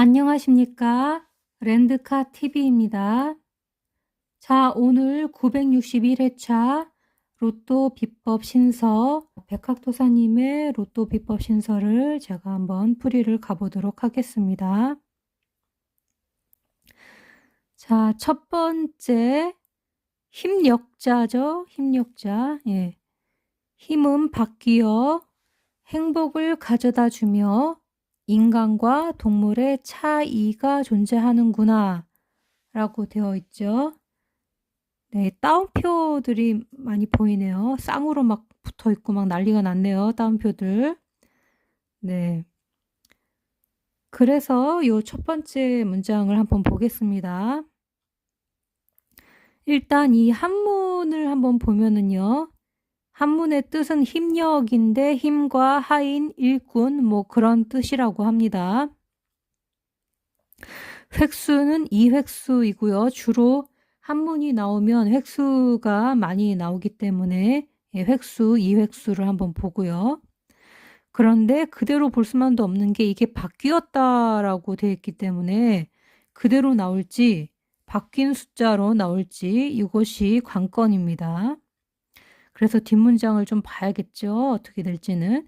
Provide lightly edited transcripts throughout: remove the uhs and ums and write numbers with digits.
안녕하십니까? 랜드카 TV입니다. 자, 오늘 961회차 로또 비법 신서 백학도사님의 로또 비법 신서를 제가 한번 풀이를 가보도록 하겠습니다. 자, 첫 번째 힘력자죠. 힘력자. 예. 힘은 바뀌어 행복을 가져다 주며 인간과 동물의 차이가 존재하는구나 라고 되어 있죠. 네, 따옴표들이 많이 보이네요. 쌍으로 막 붙어 있고 막 난리가 났네요. 따옴표들. 네. 그래서 요 첫 번째 문장을 한번 보겠습니다. 일단 이 한문을 한번 보면은요. 한문의 뜻은 힘력인데 힘과 하인, 일꾼 뭐 그런 뜻이라고 합니다. 획수는 2획수이고요. 주로 한문이 나오면 획수가 많이 나오기 때문에 획수, 2획수를 한번 보고요. 그런데 그대로 볼 수만도 없는 게 이게 바뀌었다라고 되어 있기 때문에 그대로 나올지 바뀐 숫자로 나올지 이것이 관건입니다. 그래서 뒷문장을 좀 봐야겠죠. 어떻게 될지는.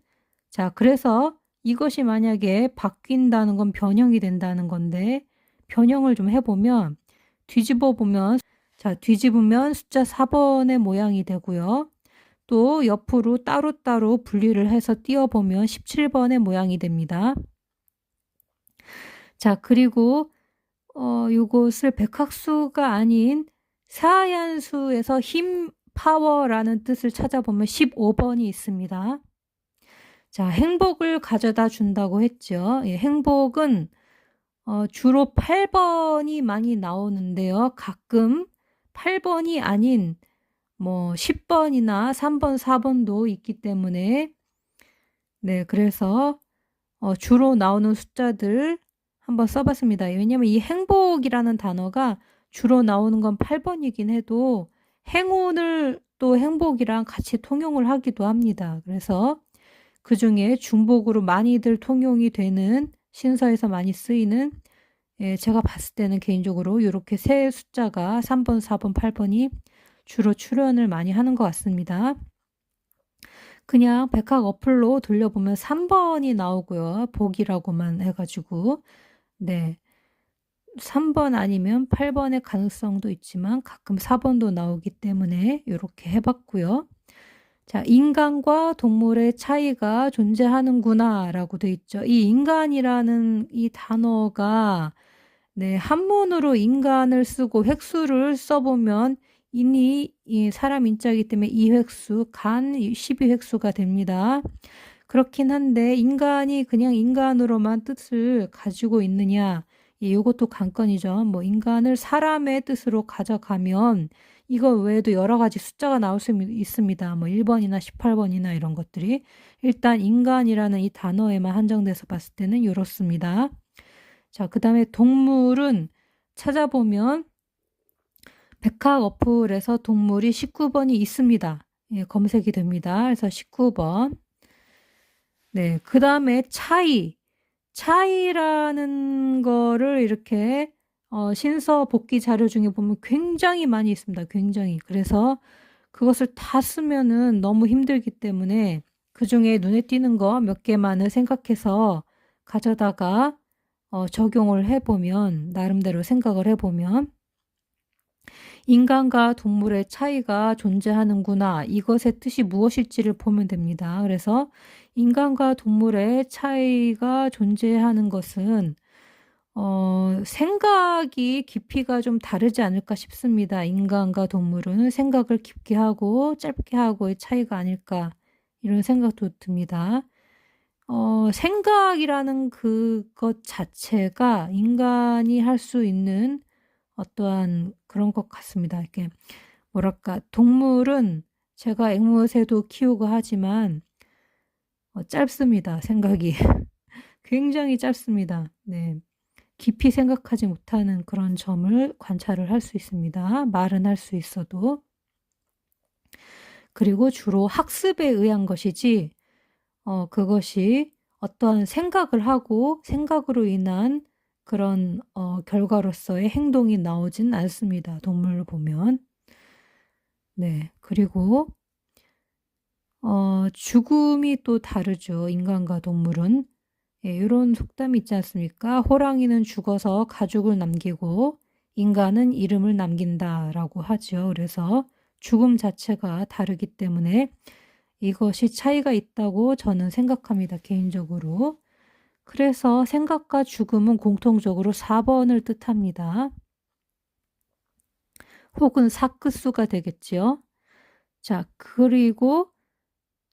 자, 그래서 이것이 만약에 바뀐다는 건 변형이 된다는 건데 변형을 좀 해보면 뒤집어 보면 자, 뒤집으면 숫자 4번의 모양이 되고요. 또 옆으로 따로따로 분리를 해서 띄워보면 17번의 모양이 됩니다. 자, 그리고 요것을 백학수가 아닌 사하얀수에서 힘, 파워라는 뜻을 찾아보면 15번이 있습니다. 자, 행복을 가져다 준다고 했죠. 예, 행복은 주로 8번이 많이 나오는데요. 가끔 8번이 아닌 뭐 10번이나 3번, 4번도 있기 때문에 네, 그래서 주로 나오는 숫자들 한번 써봤습니다. 왜냐면 이 행복이라는 단어가 주로 나오는 건 8번이긴 해도 행운을 또 행복이랑 같이 통용을 하기도 합니다. 그래서 그 중에 중복으로 많이들 통용이 되는 신서에서 많이 쓰이는 제가 봤을 때는 개인적으로 이렇게 세 숫자가 3번, 4번, 8번이 주로 출연을 많이 하는 것 같습니다. 그냥 백학 어플로 돌려보면 3번이 나오고요. 보기라고만 해가지고 네, 3번 아니면 8번의 가능성도 있지만 가끔 4번도 나오기 때문에 이렇게 해봤고요. 자, 인간과 동물의 차이가 존재하는구나 라고 돼 있죠. 이 인간이라는 이 단어가 네, 한문으로 인간을 쓰고 획수를 써보면 인이 이 사람 인자이기 때문에 2획수, 간 12획수가 됩니다. 그렇긴 한데 인간이 그냥 인간으로만 뜻을 가지고 있느냐 이것도 관건이죠. 뭐 인간을 사람의 뜻으로 가져가면 이거 외에도 여러 가지 숫자가 나올 수 있습니다. 뭐 1번이나 18번이나 이런 것들이 일단 인간이라는 이 단어에만 한정돼서 봤을 때는 이렇습니다. 자, 그 다음에 동물은 찾아보면 백학 어플에서 동물이 19번이 있습니다. 예, 검색이 됩니다. 그래서 19번. 네, 그 다음에 차이라는 거를 이렇게 신서 복기 자료 중에 보면 굉장히 많이 있습니다. 굉장히. 그래서 그것을 다 쓰면은 너무 힘들기 때문에 그 중에 눈에 띄는 거 몇 개만을 생각해서 가져다가 적용을 해보면 나름대로 생각을 해보면 인간과 동물의 차이가 존재하는구나. 이것의 뜻이 무엇일지를 보면 됩니다. 그래서 인간과 동물의 차이가 존재하는 것은 생각이 깊이가 좀 다르지 않을까 싶습니다. 인간과 동물은 생각을 깊게 하고 짧게 하고의 차이가 아닐까 이런 생각도 듭니다. 생각이라는 그것 자체가 인간이 할 수 있는 어떠한 그런 것 같습니다. 이렇게 뭐랄까 동물은 제가 앵무새도 키우고 하지만 짧습니다. 생각이 굉장히 짧습니다. 네, 깊이 생각하지 못하는 그런 점을 관찰을 할 수 있습니다. 말은 할 수 있어도. 그리고 주로 학습에 의한 것이지 그것이 어떠한 생각을 하고 생각으로 인한 그런 결과로서의 행동이 나오진 않습니다. 동물을 보면. 네. 그리고 죽음이 또 다르죠. 인간과 동물은. 예, 이런 속담이 있지 않습니까? 호랑이는 죽어서 가죽을 남기고 인간은 이름을 남긴다라고 하죠. 그래서 죽음 자체가 다르기 때문에 이것이 차이가 있다고 저는 생각합니다. 개인적으로. 그래서 생각과 죽음은 공통적으로 4번을 뜻합니다. 혹은 사크수가 되겠지요. 자, 그리고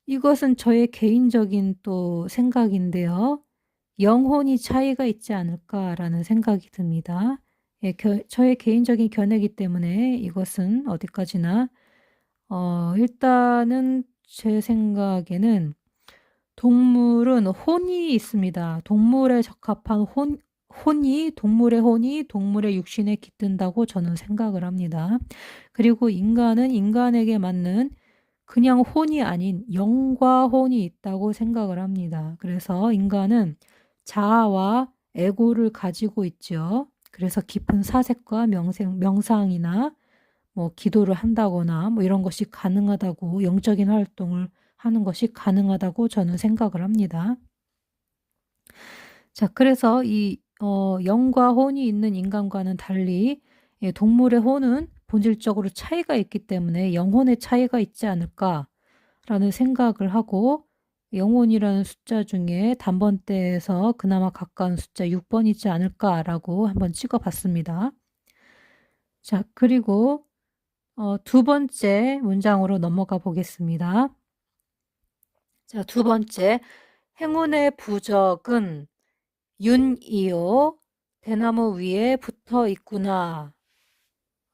이것은 저의 개인적인 또 생각인데요. 영혼이 차이가 있지 않을까라는 생각이 듭니다. 예, 저의 개인적인 견해이기 때문에 이것은 어디까지나 일단은 제 생각에는 동물은 혼이 있습니다. 동물에 적합한 동물의 혼이 동물의 육신에 깃든다고 저는 생각을 합니다. 그리고 인간은 인간에게 맞는 그냥 혼이 아닌 영과 혼이 있다고 생각을 합니다. 그래서 인간은 자아와 에고를 가지고 있죠. 그래서 깊은 사색과 명상이나 뭐 기도를 한다거나 뭐 이런 것이 가능하다고, 영적인 활동을 하는 것이 가능하다고 저는 생각을 합니다. 자, 그래서 이 영과 혼이 있는 인간과는 달리 동물의 혼은 본질적으로 차이가 있기 때문에 영혼의 차이가 있지 않을까라는 생각을 하고, 영혼이라는 숫자 중에 단번대에서 그나마 가까운 숫자 6번 있지 않을까라고 한번 찍어봤습니다. 자, 그리고 두 번째 문장으로 넘어가 보겠습니다. 자, 두 번째, 행운의 부적은 윤이요 대나무 위에 붙어 있구나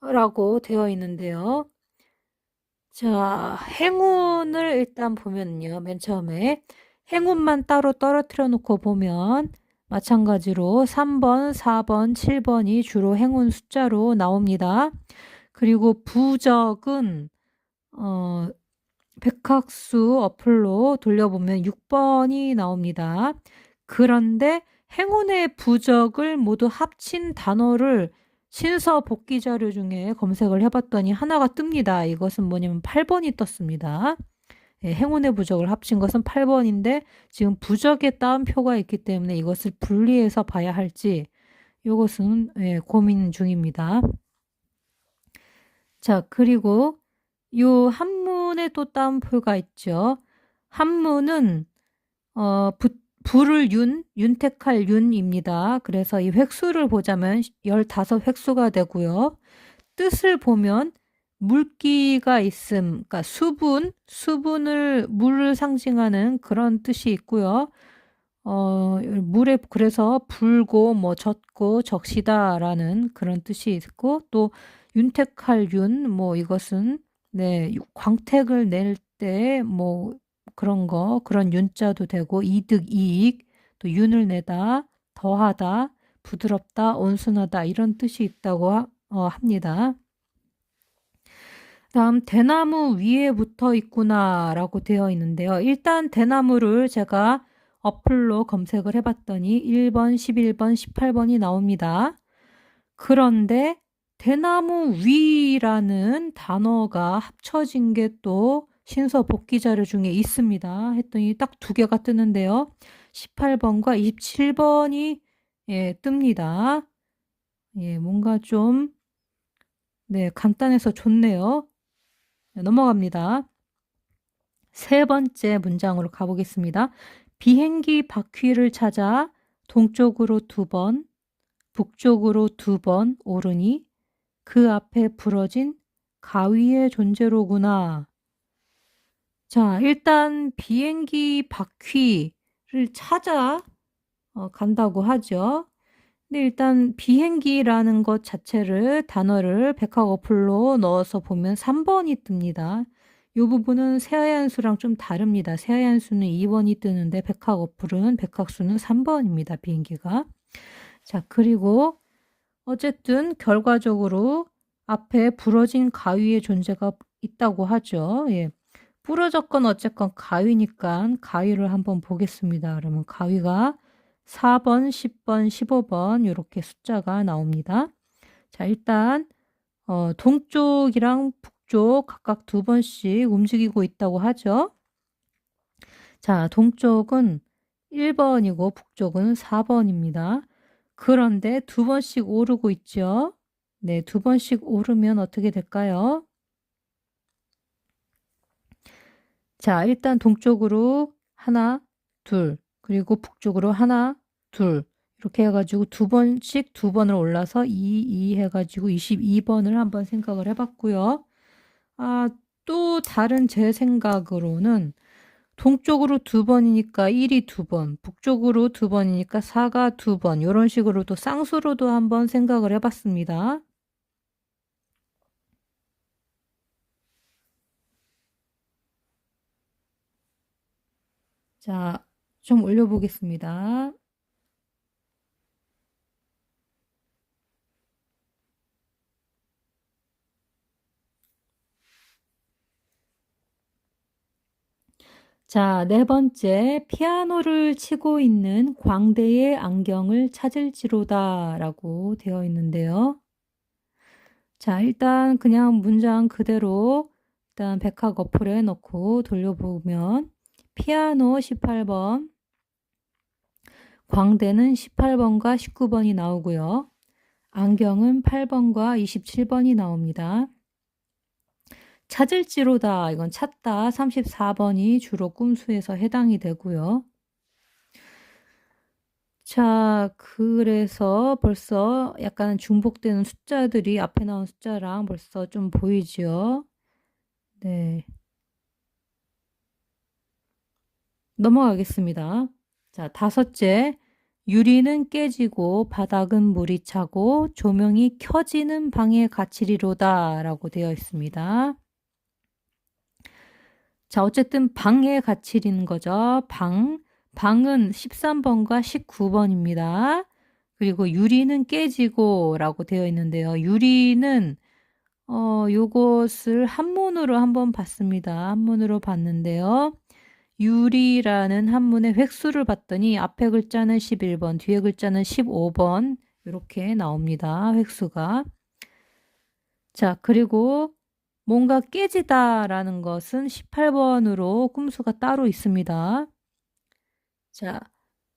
라고 되어 있는데요. 자, 행운을 일단 보면요. 맨 처음에 행운만 따로 떨어뜨려 놓고 보면 마찬가지로 3번, 4번, 7번이 주로 행운 숫자로 나옵니다. 그리고 부적은 백학수 어플로 돌려보면 6번이 나옵니다. 그런데 행운의 부적을 모두 합친 단어를 신서 복귀 자료 중에 검색을 해봤더니 하나가 뜹니다. 이것은 뭐냐면 8번이 떴습니다. 예, 행운의 부적을 합친 것은 8번인데 지금 부적에 따옴표가 있기 때문에 이것을 분리해서 봐야 할지 이것은 고민 중입니다. 자, 그리고 요 한문에 또 따옴표가 있죠. 한문은 불을 윤택할 윤입니다. 그래서 이 획수를 보자면 15획수가 되고요. 뜻을 보면 물기가 있음, 그러니까 물을 상징하는 그런 뜻이 있고요. 물에 그래서 불고 뭐 젖고 적시다라는 그런 뜻이 있고, 또 윤택할 윤, 뭐 이것은 광택을 낼 때 뭐 그런 윤자도 되고, 이득, 이익, 또 윤을 내다, 더하다, 부드럽다, 온순하다 이런 뜻이 있다고 합니다. 다음 대나무 위에 붙어 있구나 라고 되어 있는데요. 일단 대나무를 제가 어플로 검색을 해봤더니 1번, 11번, 18번이 나옵니다. 그런데 대나무 위라는 단어가 합쳐진 게 또 신서 복귀 자료 중에 있습니다. 했더니 딱 두 개가 뜨는데요. 18번과 27번이 뜹니다. 예, 뭔가 좀 간단해서 좋네요. 넘어갑니다. 세 번째 문장으로 가보겠습니다. 비행기 바퀴를 찾아 동쪽으로 2번, 북쪽으로 2번 오르니 그 앞에 부러진 가위의 존재로구나. 자, 일단 비행기 바퀴를 찾아 간다고 하죠. 근데 일단 비행기라는 것 자체를 단어를 백학 어플로 넣어서 보면 3번이 뜹니다. 이 부분은 새하얀수랑 좀 다릅니다. 새하얀수는 2번이 뜨는데 백학 어플은 백학수는 3번입니다. 비행기가. 자, 그리고 어쨌든 결과적으로 앞에 부러진 가위의 존재가 있다고 하죠. 예. 부러졌건 어쨌건 가위니까 가위를 한번 보겠습니다. 그러면 가위가 4번, 10번, 15번 이렇게 숫자가 나옵니다. 자, 일단 동쪽이랑 북쪽 각각 2번씩 움직이고 있다고 하죠. 자, 동쪽은 1번이고 북쪽은 4번입니다. 그런데 2번씩 오르고 있죠. 네, 2번씩 오르면 어떻게 될까요? 자, 일단 동쪽으로 하나, 둘, 그리고 북쪽으로 하나, 둘 이렇게 해가지고 2번씩 2번을 올라서 2 해가지고 22번을 한번 생각을 해봤고요. 또 다른 제 생각으로는 동쪽으로 2번이니까 1이 2번, 북쪽으로 2번이니까 4가 2번 이런 식으로 또 쌍수로도 한번 생각을 해봤습니다. 자, 좀 올려보겠습니다. 자, 네 번째, 피아노를 치고 있는 광대의 안경을 찾을지로다 라고 되어 있는데요. 자, 일단 그냥 문장 그대로 일단 백학 어플에 넣고 돌려보면 피아노 18번, 광대는 18번과 19번이 나오고요. 안경은 8번과 27번이 나옵니다. 찾을지로다, 이건 찾다 34번이 주로 꿈수에서 해당이 되고요. 자, 그래서 벌써 약간 중복되는 숫자들이 앞에 나온 숫자랑 벌써 좀 보이죠? 네. 넘어가겠습니다. 자, 다섯째. 유리는 깨지고 바닥은 물이 차고 조명이 켜지는 방에 갇히리로다 라고 되어 있습니다. 자, 어쨌든 방에 갇히리는 거죠. 방은 13번과 19번입니다. 그리고 유리는 깨지고 라고 되어 있는데요. 유리는 요것을 한문으로 한번 봤습니다. 한문으로 봤는데요. 유리라는 한문의 획수를 봤더니 앞에 글자는 11번, 뒤에 글자는 15번 이렇게 나옵니다. 획수가. 자, 그리고 뭔가 깨지다라는 것은 18번으로 꿈수가 따로 있습니다. 자,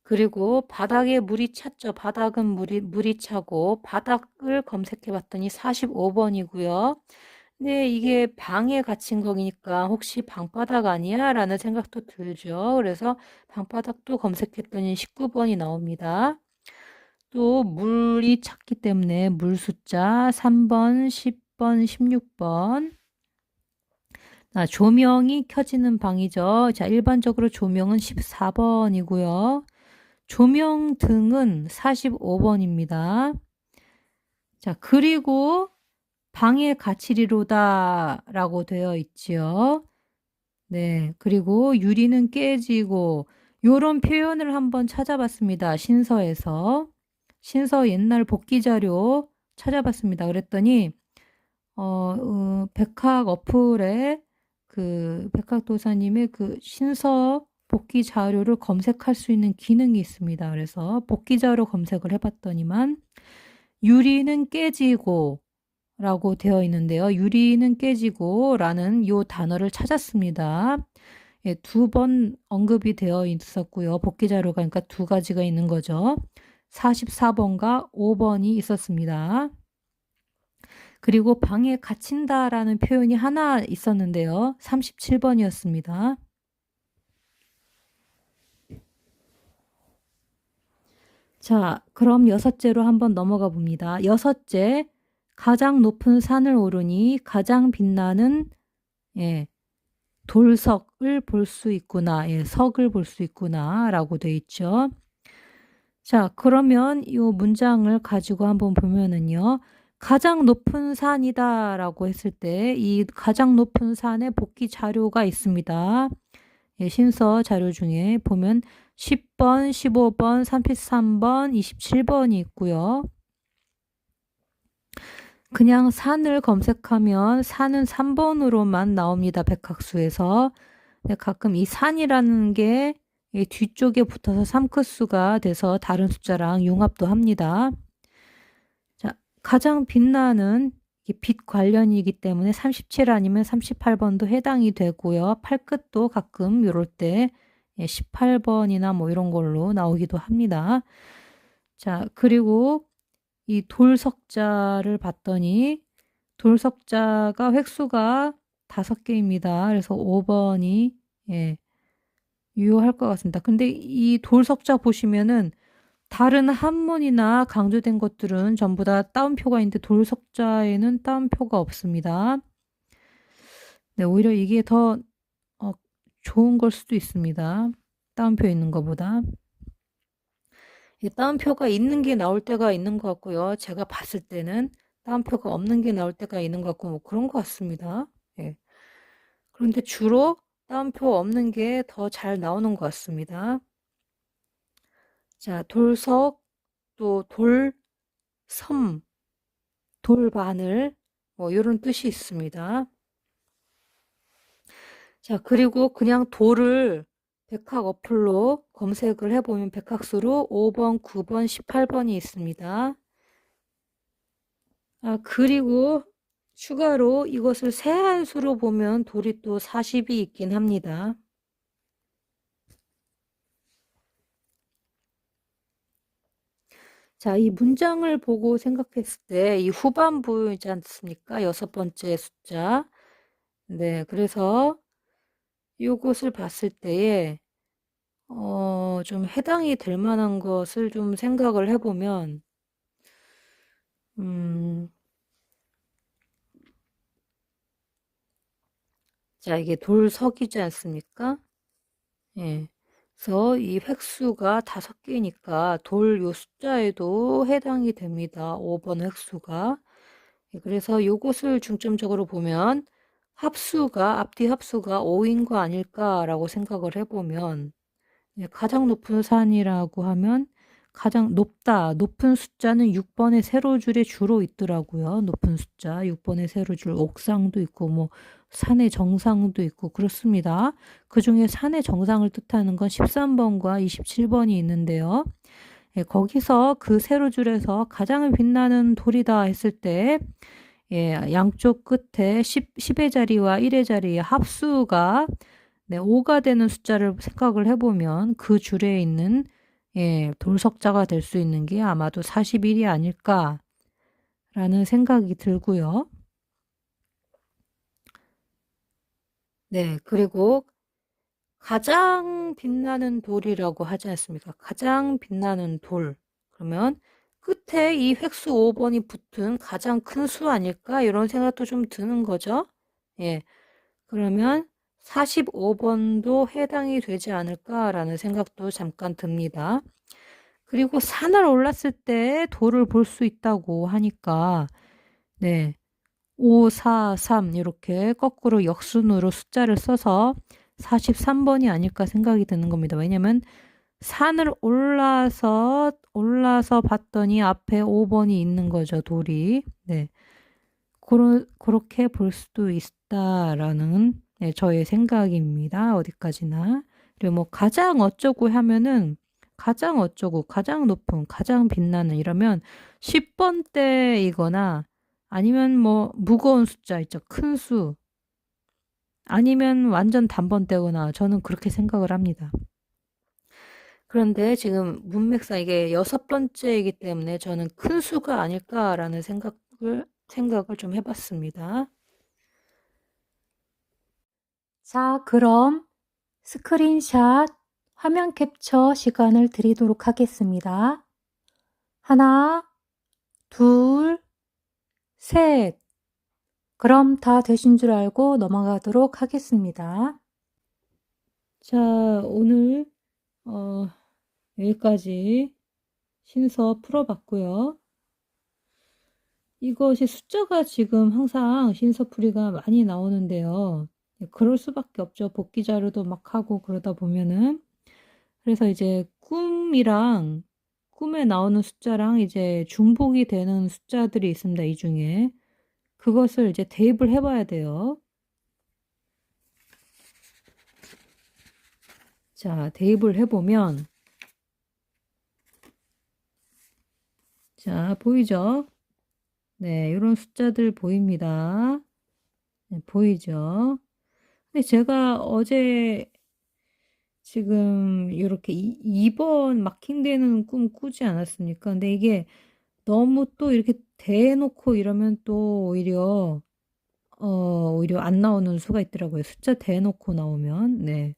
그리고 바닥에 물이 찼죠. 바닥은 물이 차고 바닥을 검색해 봤더니 45번이고요. 네, 이게 방에 갇힌 거니까 혹시 방바닥 아니야? 라는 생각도 들죠. 그래서 방바닥도 검색했더니 19번이 나옵니다. 또 물이 찼기 때문에 물 숫자 3번, 10번, 16번. 조명이 켜지는 방이죠. 자, 일반적으로 조명은 14번이고요. 조명등은 45번입니다. 자, 그리고 방에 갇히리로다 라고 되어 있지요. 네, 그리고 유리는 깨지고 요런 표현을 한번 찾아봤습니다. 신서에서. 신서 옛날 복기 자료 찾아봤습니다. 그랬더니 백학 어플에 그 백학도사님의 그 신서 복기 자료를 검색할 수 있는 기능이 있습니다. 그래서 복기 자료 검색을 해봤더니만 유리는 깨지고 라고 되어 있는데요. 유리는 깨지고 라는 요 단어를 찾았습니다. 예, 2번 언급이 되어 있었고요. 복기 자료가 그러니까 2가지가 있는 거죠. 44번과 5번이 있었습니다. 그리고 방에 갇힌다라는 표현이 하나 있었는데요. 37번이었습니다. 자, 그럼 여섯째로 한번 넘어가 봅니다. 여섯째, 가장 높은 산을 오르니 가장 빛나는 돌석을 볼 수 있구나. 석을 볼 수 있구나 라고 돼 있죠. 자, 그러면 이 문장을 가지고 한번 보면은요. 가장 높은 산이다 라고 했을 때 이 가장 높은 산의 복기 자료가 있습니다. 신서 자료 중에 보면 10번, 15번, 33번, 27번이 있고요. 그냥 산을 검색하면 산은 3번으로만 나옵니다. 백학수에서. 근데 가끔 이 산이라는 게 이 뒤쪽에 붙어서 3컷수가 돼서 다른 숫자랑 융합도 합니다. 자, 가장 빛나는 빛 관련이기 때문에 37 아니면 38번도 해당이 되고요. 팔끝도 가끔 이럴 때 18번이나 뭐 이런 걸로 나오기도 합니다. 자, 그리고 이 돌석자를 봤더니 돌석자가 획수가 5개입니다. 그래서 5번이 유효할 것 같습니다. 근데 이 돌석자 보시면은 다른 한문이나 강조된 것들은 전부 다 따옴표가 있는데 돌석자에는 따옴표가 없습니다. 네, 오히려 이게 더 좋은 걸 수도 있습니다. 따옴표 있는 것보다. 따옴표가 있는 게 나올 때가 있는 것 같고요. 제가 봤을 때는 따옴표가 없는 게 나올 때가 있는 것 같고 뭐 그런 것 같습니다. 예. 그런데 주로 따옴표 없는 게 더 잘 나오는 것 같습니다. 자, 돌석, 또 돌섬, 돌바늘 뭐 이런 뜻이 있습니다. 자, 그리고 그냥 돌을 백학 어플로 검색을 해보면 백학수로 5번, 9번, 18번이 있습니다. 그리고 추가로 이것을 세한수로 보면 돌이 또 40이 있긴 합니다. 자, 이 문장을 보고 생각했을 때 이 후반부이지 않습니까? 6번째 숫자. 네, 그래서 이것을 봤을 때에 좀 해당이 될 만한 것을 좀 생각을 해보면 자, 이게 돌석이지 않습니까? 예. 그래서 이 획수가 5개니까 돌 요 숫자에도 해당이 됩니다. 5번 획수가. 예, 그래서 요것을 중점적으로 보면 합수가 앞뒤 합수가 5인 거 아닐까라고 생각을 해보면 가장 높은 산이라고 하면 가장 높은 숫자는 6번의 세로줄에 주로 있더라고요. 높은 숫자 6번의 세로줄, 옥상도 있고 뭐 산의 정상도 있고 그렇습니다. 그 중에 산의 정상을 뜻하는 건 13번과 27번이 있는데요. 거기서 그 세로줄에서 가장 빛나는 돌이다 했을 때 양쪽 끝에 10의 자리와 1의 자리의 합수가 5가 되는 숫자를 생각을 해보면 그 줄에 있는 돌석자가 될 수 있는 게 아마도 41이 아닐까라는 생각이 들고요. 네, 그리고 가장 빛나는 돌이라고 하지 않습니까? 가장 빛나는 돌. 그러면 끝에 이 획수 5번이 붙은 가장 큰 수 아닐까? 이런 생각도 좀 드는 거죠. 예. 그러면 45번도 해당이 되지 않을까라는 생각도 잠깐 듭니다. 그리고 산을 올랐을 때 돌을 볼 수 있다고 하니까 5, 4, 3 이렇게 거꾸로 역순으로 숫자를 써서 43번이 아닐까 생각이 드는 겁니다. 왜냐면 산을 올라서 봤더니 앞에 5번이 있는 거죠, 돌이. 네. 그렇게 볼 수도 있다라는 저의 생각입니다. 어디까지나. 그리고 뭐 가장 어쩌고 하면은 가장 어쩌고, 가장 높은, 가장 빛나는 이러면 10번대이거나 아니면 뭐 무거운 숫자 있죠. 큰 수. 아니면 완전 단번대거나 저는 그렇게 생각을 합니다. 그런데 지금 문맥상 이게 6번째이기 때문에 저는 큰 수가 아닐까라는 생각을 좀 해봤습니다. 자, 그럼 스크린샷 화면 캡처 시간을 드리도록 하겠습니다. 하나, 둘, 셋. 그럼 다 되신 줄 알고 넘어가도록 하겠습니다. 자, 오늘 여기까지 신서 풀어봤고요. 이것이 숫자가 지금 항상 신서풀이가 많이 나오는데요. 그럴 수밖에 없죠. 복기 자료도 막 하고 그러다 보면은. 그래서 이제 꿈에 나오는 숫자랑 이제 중복이 되는 숫자들이 있습니다. 이 중에. 그것을 이제 대입을 해봐야 돼요. 자, 대입을 해보면, 자, 보이죠? 네, 이런 숫자들 보입니다. 네, 보이죠? 근데 제가 어제 지금 이렇게 2번 마킹되는 꿈 꾸지 않았습니까? 근데 이게 너무 또 이렇게 대놓고 이러면 또 오히려 안 나오는 수가 있더라고요. 숫자 대놓고 나오면. 네.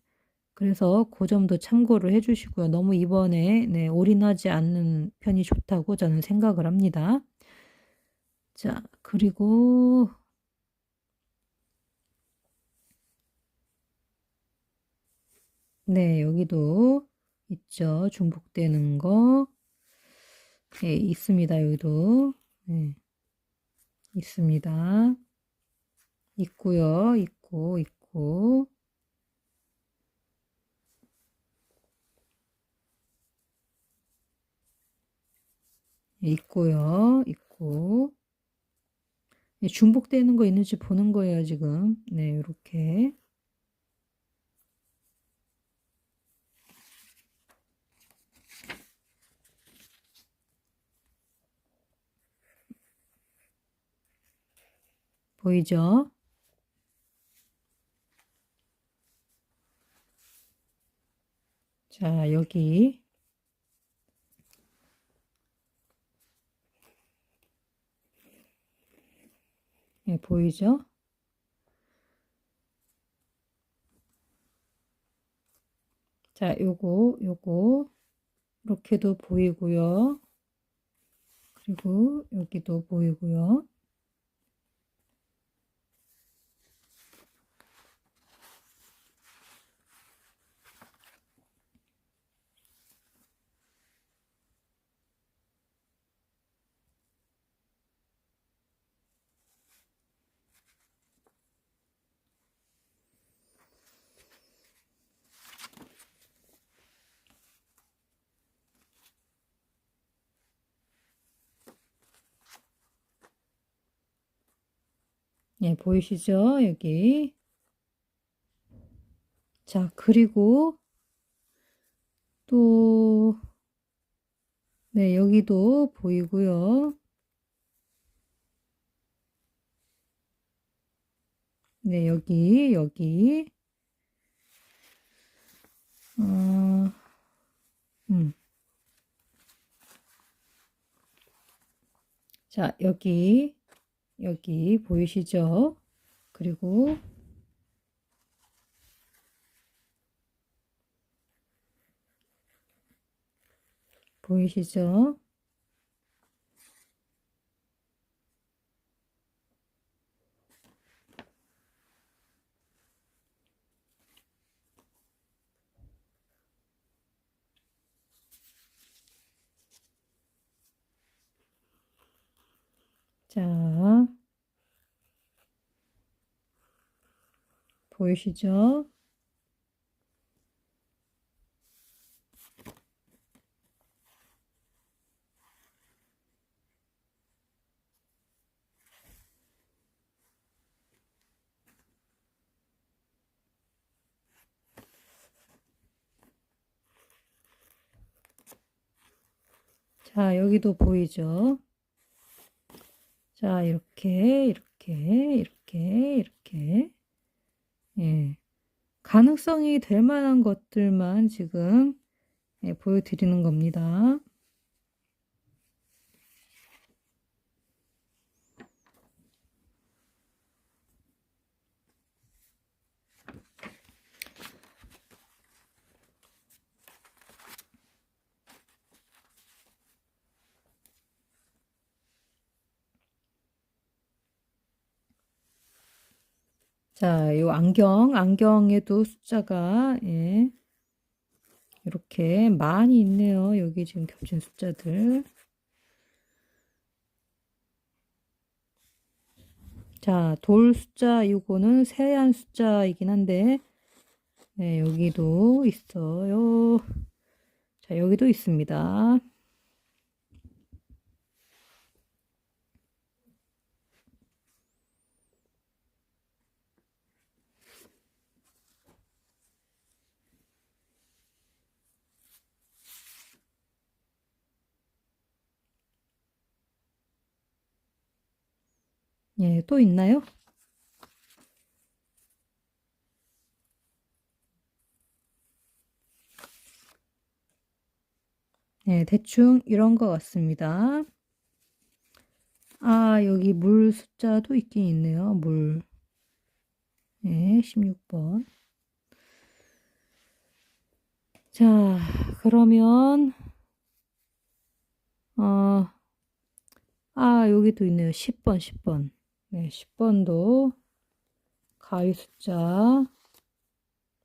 그래서 그 점도 참고를 해주시고요. 너무 이번에 네, 올인하지 않는 편이 좋다고 저는 생각을 합니다. 자, 그리고 네, 여기도 있죠. 중복되는 거. 네, 있습니다. 여기도. 네, 있습니다. 있고요. 있고. 있고요. 있고. 네, 중복되는 거 있는지 보는 거예요, 지금. 네, 이렇게. 보이죠? 자, 여기. 네, 보이죠? 자, 요거. 이렇게도 보이고요. 그리고 여기도 보이고요. 예, 보이시죠? 여기. 자, 그리고 또, 네, 여기도 보이고요. 네, 여기. 어, 음. 자, 여기 보이시죠? 그리고, 보이시죠? 자, 보이시죠? 자, 여기도 보이죠? 자, 이렇게. 예. 가능성이 될 만한 것들만 지금 예, 보여드리는 겁니다. 자, 요 안경에도 숫자가, 예, 이렇게 많이 있네요. 여기 지금 겹친 숫자들. 자, 돌 숫자, 요거는 세한 숫자이긴 한데, 네, 여기도 있어요. 자, 여기도 있습니다. 예, 또 있나요? 네, 대충 이런 것 같습니다. 아, 여기 물 숫자도 있긴 있네요. 물. 네, 16번. 자, 그러면, 여기도 있네요. 10번, 10번. 네, 10번도 가위 숫자.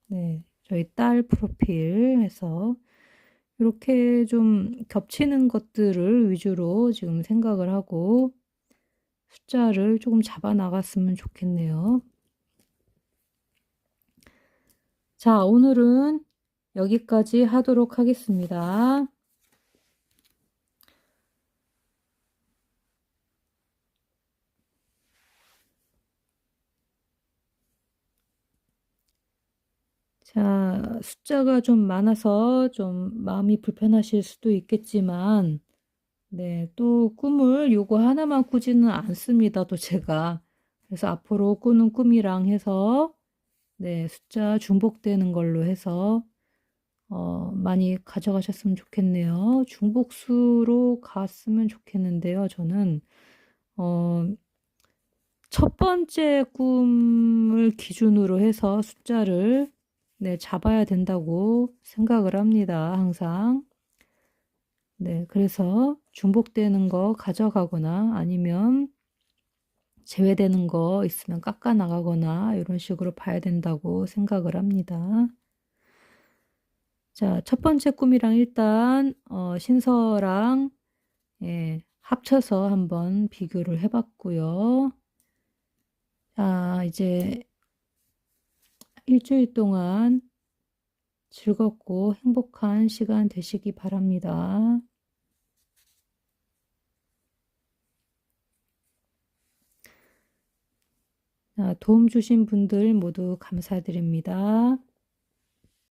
네, 저희 딸 프로필 해서 이렇게 좀 겹치는 것들을 위주로 지금 생각을 하고 숫자를 조금 잡아 나갔으면 좋겠네요. 자, 오늘은 여기까지 하도록 하겠습니다. 자, 숫자가 좀 많아서 좀 마음이 불편하실 수도 있겠지만, 네, 또 꿈을 요거 하나만 꾸지는 않습니다, 또 제가. 그래서 앞으로 꾸는 꿈이랑 해서, 네, 숫자 중복되는 걸로 해서, 많이 가져가셨으면 좋겠네요. 중복수로 갔으면 좋겠는데요, 저는. 어, 첫 번째 꿈을 기준으로 해서 숫자를 네, 잡아야 된다고 생각을 합니다. 항상. 네, 그래서 중복되는 거 가져가거나 아니면 제외되는 거 있으면 깎아 나가거나 이런 식으로 봐야 된다고 생각을 합니다. 자, 첫 번째 꿈이랑 일단 신서랑 예, 합쳐서 한번 비교를 해봤고요. 자, 이제 일주일 동안 즐겁고 행복한 시간 되시기 바랍니다. 도움 주신 분들 모두 감사드립니다.